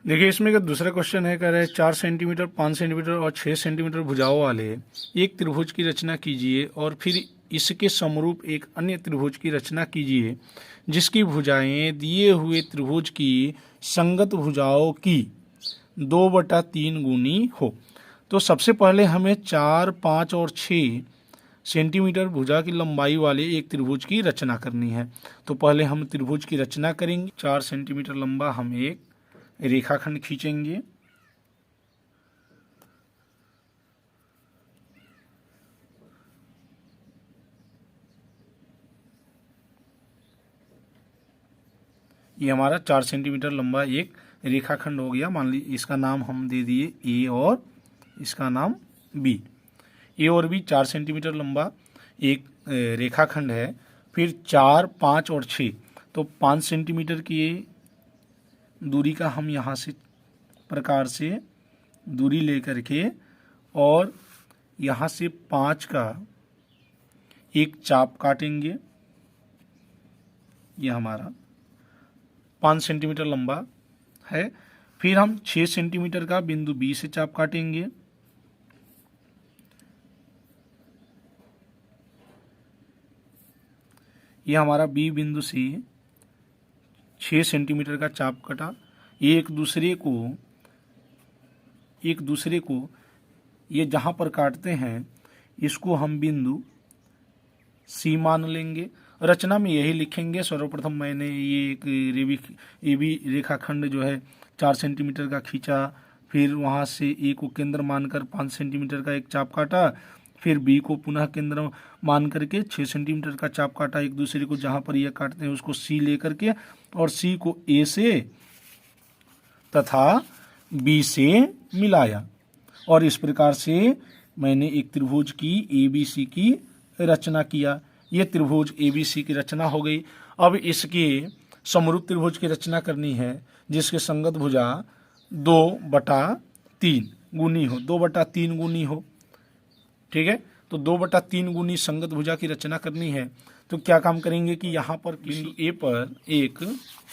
देखिए इसमें का दूसरा क्वेश्चन है, कह रहा है 4 सेंटीमीटर, 5 सेंटीमीटर और 6 सेंटीमीटर भुजाओं वाले एक त्रिभुज की रचना कीजिए और फिर इसके समरूप एक अन्य त्रिभुज की रचना कीजिए जिसकी भुजाएं दिए हुए त्रिभुज की संगत भुजाओं की 2/3 गुनी हो। तो सबसे पहले हमें 4, 5 और 6 सेंटीमीटर भुजा की लंबाई वाले एक त्रिभुज की रचना करनी है। तो पहले हम त्रिभुज की रचना करेंगे। 4 सेंटीमीटर लंबा हम एक रेखाखंड खींचेंगे। ये हमारा 4 सेंटीमीटर लंबा एक रेखाखंड हो गया। मान लीजिए इसका नाम हम दे दिए ए और इसका नाम बी। ए और बी 4 सेंटीमीटर लंबा एक रेखाखंड है। फिर 4, 5 और 6, तो 5 सेंटीमीटर की दूरी का हम यहाँ से प्रकार से दूरी लेकर के और यहाँ से 5 का एक चाप काटेंगे। ये हमारा 5 सेंटीमीटर लंबा है। फिर हम 6 सेंटीमीटर का बिंदु बी से चाप काटेंगे। ये हमारा बी बिंदु से 6 सेंटीमीटर का चाप कटा। ये एक दूसरे को ये जहाँ पर काटते हैं इसको हम बिंदु सी मान लेंगे। रचना में यही लिखेंगे। सर्वप्रथम मैंने ये एक ए बी रेखाखंड जो है 4 सेंटीमीटर का खींचा, फिर वहाँ से ए को केंद्र मानकर 5 सेंटीमीटर का एक चाप काटा, फिर बी को पुनः केंद्र मान करके 6 सेंटीमीटर का चाप काटा। एक दूसरे को जहाँ पर ये काटते हैं उसको सी ले करके और सी को ए से तथा बी से मिलाया और इस प्रकार से मैंने एक त्रिभुज की ए बी सी की रचना किया। ये त्रिभुज ए बी सी की रचना हो गई। अब इसके समरूप त्रिभुज की रचना करनी है जिसके संगत भुजा 2/3 गुनी हो। 2/3 गुनी हो, ठीक है। तो 2/3 गुनी संगत भुजा की रचना करनी है तो क्या काम करेंगे कि यहाँ पर बिंदु ए पर एक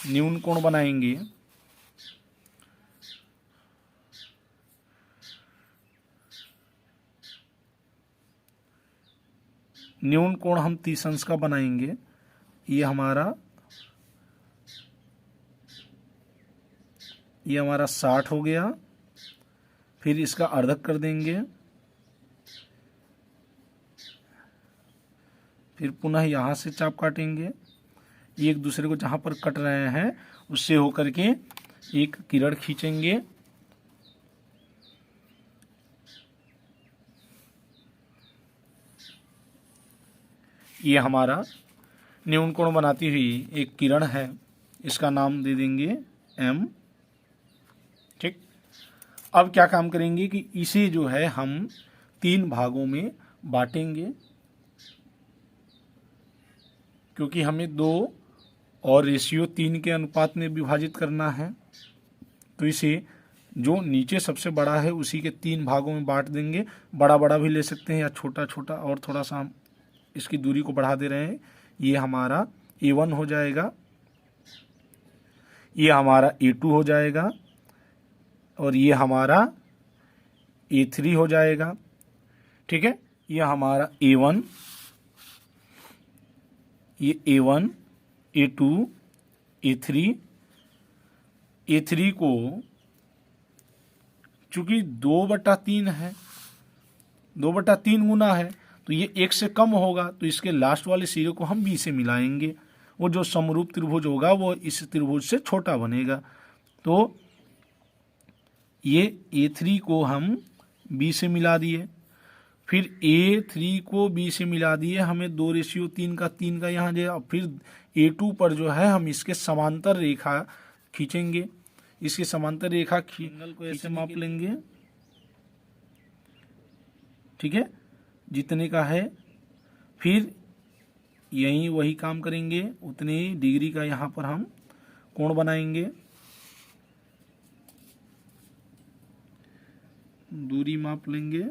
न्यून कोण बनाएंगे। न्यून कोण हम 30 अंश का बनाएंगे। ये हमारा 60 हो गया। फिर इसका अर्धक कर देंगे। फिर पुनः यहाँ से चाप काटेंगे। ये एक दूसरे को जहाँ पर कट रहे हैं उससे होकर के एक किरण खींचेंगे। ये हमारा न्यून कोण बनाती हुई एक किरण है। इसका नाम दे देंगे एम, ठीक। अब क्या काम करेंगे कि इसे जो है हम 3 भागों में बांटेंगे क्योंकि हमें 2 और रेशियो 3 के अनुपात में विभाजित करना है। तो इसे जो नीचे सबसे बड़ा है उसी के 3 भागों में बांट देंगे। बड़ा बड़ा भी ले सकते हैं या छोटा छोटा, और थोड़ा सा हम इसकी दूरी को बढ़ा दे रहे हैं। ये हमारा A1 हो जाएगा, ये हमारा A2 हो जाएगा और ये हमारा A3 हो जाएगा, ठीक है। ये हमारा A1, ये A1, A2, A3। A3 को चूंकि 2/3 है, 2/3 गुना है तो ये 1 से कम होगा तो इसके लास्ट वाले सिरे को हम बी से मिलाएंगे। वो जो समरूप त्रिभुज होगा वो इस त्रिभुज से छोटा बनेगा। तो ये A3 को हम बी से मिला दिए, फिर A3 को बी से मिला दिए। हमें 2:3 का यहाँ जो, फिर A2 पर जो है हम इसके समांतर रेखा खींचेंगे। इसके समांतर रेखा एंगल को ऐसे माप लेंगे, ठीक है, जितने का है। फिर यहीं वही काम करेंगे, उतने ही डिग्री का यहाँ पर हम कोण बनाएंगे। दूरी माप लेंगे।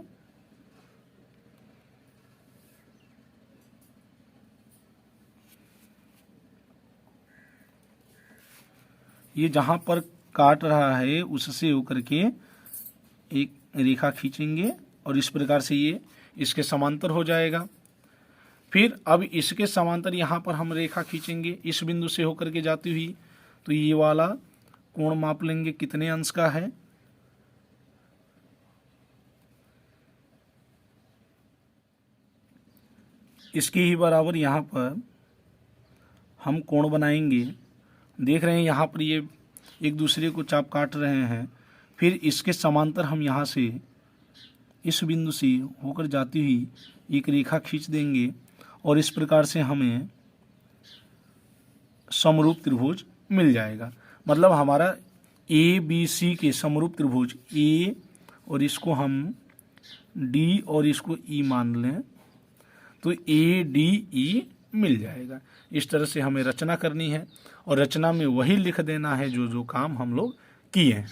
ये जहाँ पर काट रहा है उससे होकर के एक रेखा खींचेंगे और इस प्रकार से ये इसके समांतर हो जाएगा। फिर अब इसके समांतर यहाँ पर हम रेखा खींचेंगे इस बिंदु से होकर के जाती हुई, तो ये वाला कोण माप लेंगे कितने अंश का है, इसके ही बराबर यहाँ पर हम कोण बनाएंगे। देख रहे हैं यहाँ पर ये एक दूसरे को चाप काट रहे हैं। फिर इसके समांतर हम यहाँ से इस बिंदु से होकर जाती हुई एक रेखा खींच देंगे और इस प्रकार से हमें समरूप त्रिभुज मिल जाएगा। मतलब हमारा ए बी सी के समरूप त्रिभुज ए और इसको हम डी और इसको ई मान लें तो ए डी ई मिल जाएगा। इस तरह से हमें रचना करनी है और रचना में वही लिख देना है जो जो काम हम लोग किए हैं।